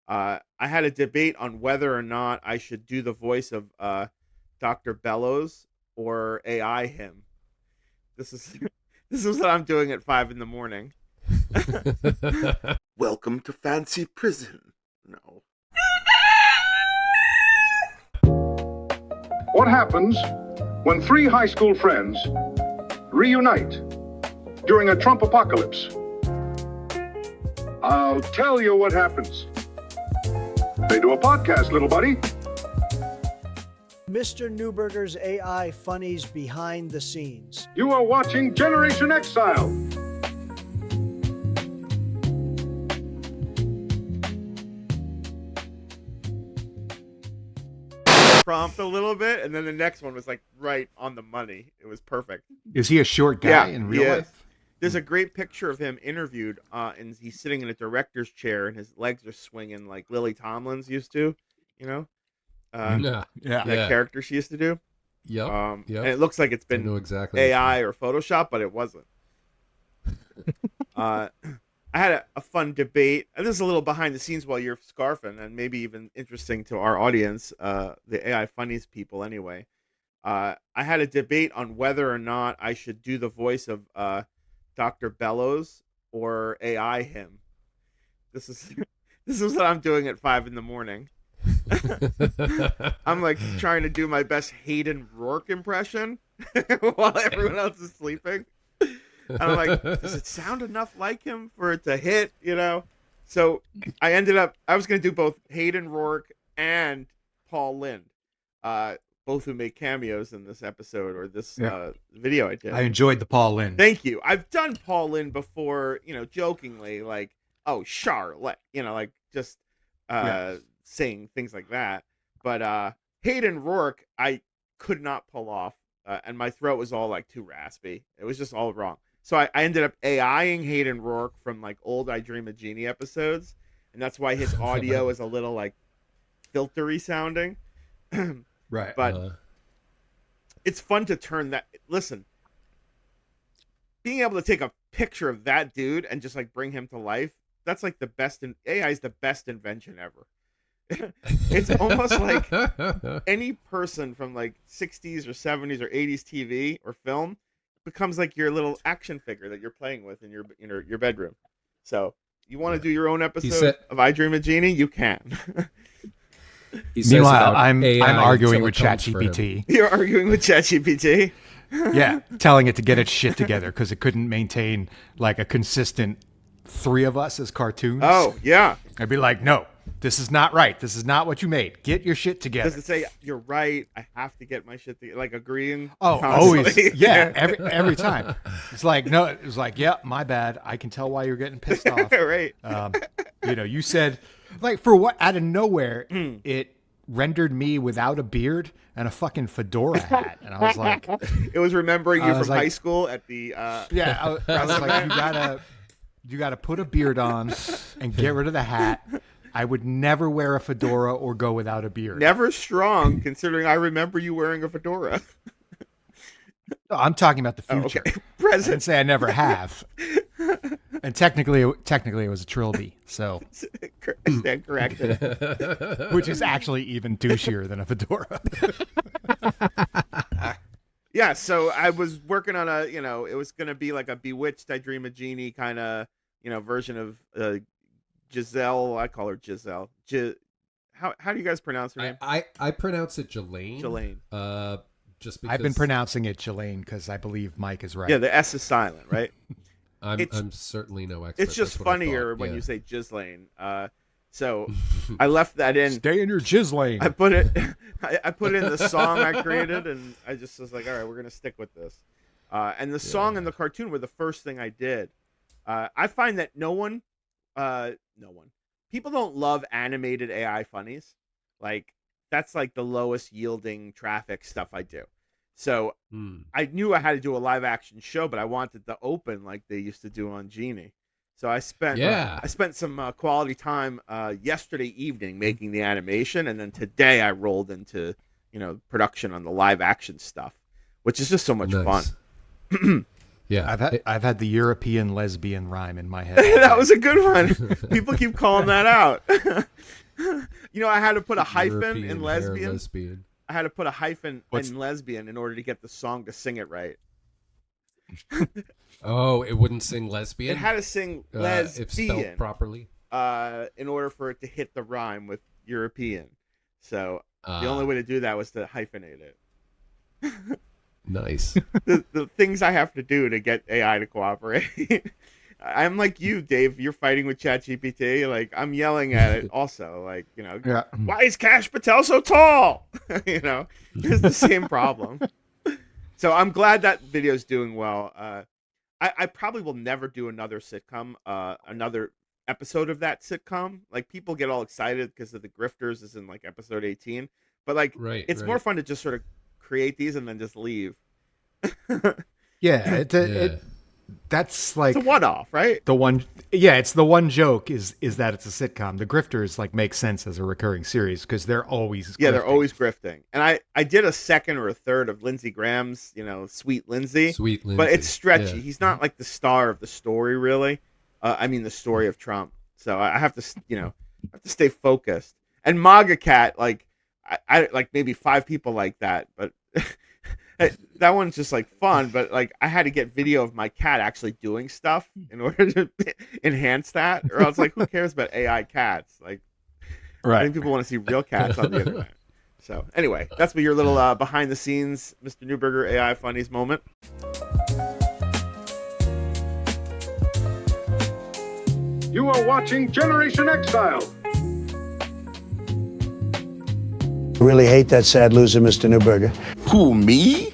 I had a debate on whether or not I should do the voice of Dr. Bellows or AI him. This is this is what I'm doing at 5 in the morning. Welcome to fancy prison. No. What happens when three high school friends reunite during a Trump apocalypse? I'll tell you what happens. They do a podcast, little buddy. Mr. Newberger's AI Funnies behind the scenes. You are watching Generation Exile. Prompt a little bit, and then the next one was like right on the money. It was perfect. Is he a short guy in real life? There's a great picture of him interviewed, and he's sitting in a director's chair, and his legs are swinging like Lily Tomlin's used to, you know? That character she used to do. Yep. And it looks like it's been exactly AI or Photoshop, but it wasn't. I had a fun debate, and this is a little behind the scenes while you're scarfing, and maybe even interesting to our audience, the AI Funnies people anyway. I had a debate on whether or not I should do the voice of Dr. Bellows or AI him. This is what I'm doing at 5 in the morning. I'm like trying to do my best Hayden Rorke impression while everyone else is sleeping. And I'm like, does it sound enough like him for it to hit, you know? So I was going to do both Hayden Rorke and Paul Lynde, both who make cameos in this episode or this video I did. I enjoyed the Paul Lynde. Thank you. I've done Paul Lynde before, you know, jokingly, like, oh, Charlotte, you know, like just saying things like that. But Hayden Rorke, I could not pull off, and my throat was all like too raspy. It was just all wrong. So I ended up AIing Hayden Rorke from like old I Dream of Jeannie episodes, and that's why his audio is a little like filtery sounding. Right. But it's fun to turn that. Listen, being able to take a picture of that dude and just like bring him to life, that's like the best. AI is the best invention ever. It's almost like any person from like 60s or 70s or 80s TV or film becomes like your little action figure that you're playing with in your bedroom. So you want to do your own episode of I Dream of Jeannie? You can. Meanwhile, I'm arguing with ChatGPT. You're arguing with ChatGPT? Yeah, telling it to get its shit together because it couldn't maintain like a consistent 3 of us as cartoons. Oh, yeah. I'd be like, no, this is not right. This is not what you made. Get your shit together. Does it say, you're right, I have to get my shit together? Like agreeing? Oh, constantly? always. Yeah, every time. It's like, no, it was like, yeah, my bad. I can tell why you're getting pissed off. Right. You know, you said, like, for what, out of nowhere, it rendered me without a beard and a fucking fedora hat. And I was like... It was remembering you from high school at the... Yeah, I was like, you gotta put a beard on and get rid of the hat. I would never wear a fedora or go without a beard. Never strong, considering I remember you wearing a fedora. No, I'm talking about the future. Okay. I didn't say I never have. And technically, it was a trilby. So stand corrected. Which is actually even douchier than a fedora. Yeah, so I was working on it was going to be like a Bewitched, I Dream of Jeannie kind of, version of Giselle. I call her Giselle. How do you guys pronounce her name? I pronounce it Ghislaine. Ghislaine. Just because I've been pronouncing it Ghislaine because I believe Mike is right. Yeah, the S is silent, right? I'm certainly no expert. It's just funnier when you say Ghislaine. So I left that in. Stay in your Ghislaine. I put it in the song I created, and I just was like, all right, we're gonna stick with this. And the song and the cartoon were the first thing I did. I find that people don't love animated AI funnies. Like that's like the lowest yielding traffic stuff I do. So I knew I had to do a live action show, but I wanted to open like they used to do on Genie. So I spent some quality time yesterday evening making the animation, and then today I rolled into production on the live action stuff, which is just so much fun. Yeah. I've had the European lesbian rhyme in my head. That was a good one. People keep calling that out. I had to put a hyphen European in hair lesbian. I had to put a hyphen in lesbian in order to get the song to sing it right. Oh, it wouldn't sing lesbian? It had to sing lesbian. If spelled properly? In order for it to hit the rhyme with European. So the only way to do that was to hyphenate it. Nice. The things I have to do to get AI to cooperate. I'm like you, Dave. You're fighting with ChatGPT. Like, I'm yelling at it also. Like, why is Kash Patel so tall? It's the same problem. So I'm glad that video's doing well. I probably will never do another sitcom, another episode of that sitcom. Like, people get all excited because of the Grifters is in like episode 18, but like, it's more fun to just sort of create these and then just leave. That's like it's a one-off, right? It's the one joke is that it's a sitcom. The Grifters like make sense as a recurring series because they're always they're always grifting. And I did a second or a third of Lindsey Graham's, Sweet Lindsey, but it's stretchy. Yeah. He's not like the star of the story, really. The story of Trump. So I have to, stay focused. And MAGA Cat, like I like maybe 5 people like that, but. That one's just like fun, but like I had to get video of my cat actually doing stuff in order to enhance that, or else like who cares about AI cats? Like, I think people want to see real cats on the internet. So anyway, that's your little behind the scenes, Mr. Newberger AI Funnies moment. You are watching Generation Exile. I really hate that sad loser, Mr. Newberger. Who, me?